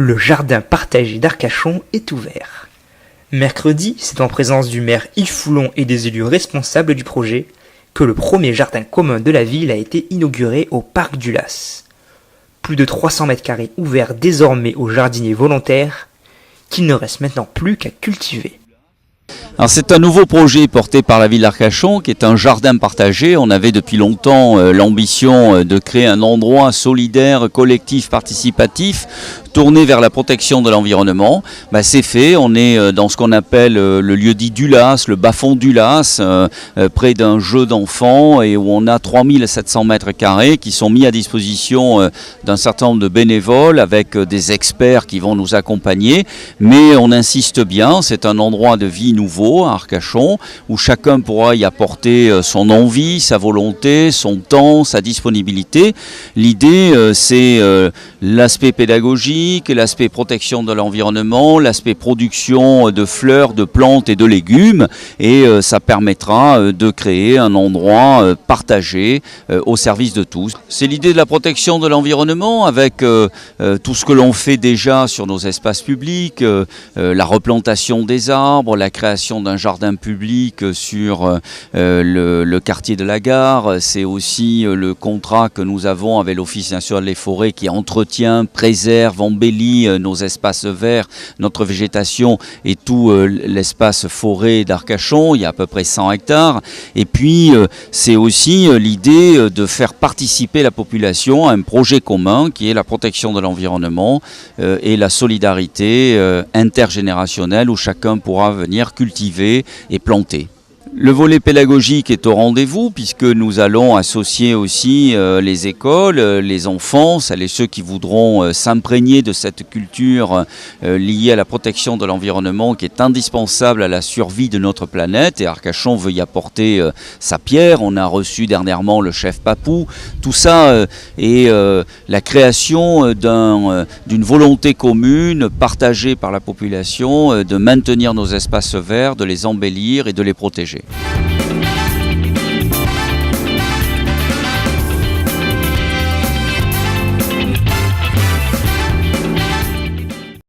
Le jardin partagé d'Arcachon est ouvert. Mercredi, c'est en présence du maire Yves Foulon et des élus responsables du projet que le premier jardin commun de la ville a été inauguré au parc du Las. Plus de 300 mètres carrés ouverts désormais aux jardiniers volontaires qu'il ne reste maintenant plus qu'à cultiver. Alors c'est un nouveau projet porté par la ville d'Arcachon qui est un jardin partagé. On avait depuis longtemps l'ambition de créer un endroit solidaire, collectif, participatif, tourné vers la protection de l'environnement. C'est fait, on est dans ce qu'on appelle le lieu dit du Las, le bas-fond du Las, près d'un jeu d'enfants et où on a 3700 mètres carrés qui sont mis à disposition d'un certain nombre de bénévoles avec des experts qui vont nous accompagner. Mais on insiste bien, c'est un endroit de vie nouveau à Arcachon où chacun pourra y apporter son envie, sa volonté, son temps, sa disponibilité. L'idée c'est l'aspect pédagogique, l'aspect protection de l'environnement, l'aspect production de fleurs, de plantes et de légumes et ça permettra de créer un endroit partagé au service de tous. C'est l'idée de la protection de l'environnement avec tout ce que l'on fait déjà sur nos espaces publics, la replantation des arbres, la création d'un jardin public sur le quartier de la Gare. C'est aussi le contrat que nous avons avec l'Office national des forêts qui entretient, préserve, embellit nos espaces verts, notre végétation et tout l'espace forêt d'Arcachon. Il y a à peu près 100 hectares. Et puis c'est aussi l'idée de faire participer la population à un projet commun qui est la protection de l'environnement et la solidarité intergénérationnelle où chacun pourra venir cultiver et planter. Le volet pédagogique est au rendez-vous puisque nous allons associer aussi les écoles, les enfants, celles et ceux qui voudront s'imprégner de cette culture liée à la protection de l'environnement qui est indispensable à la survie de notre planète et Arcachon veut y apporter sa pierre. On a reçu dernièrement le chef Papou. Tout ça est la création d'une volonté commune partagée par la population de maintenir nos espaces verts, de les embellir et de les protéger.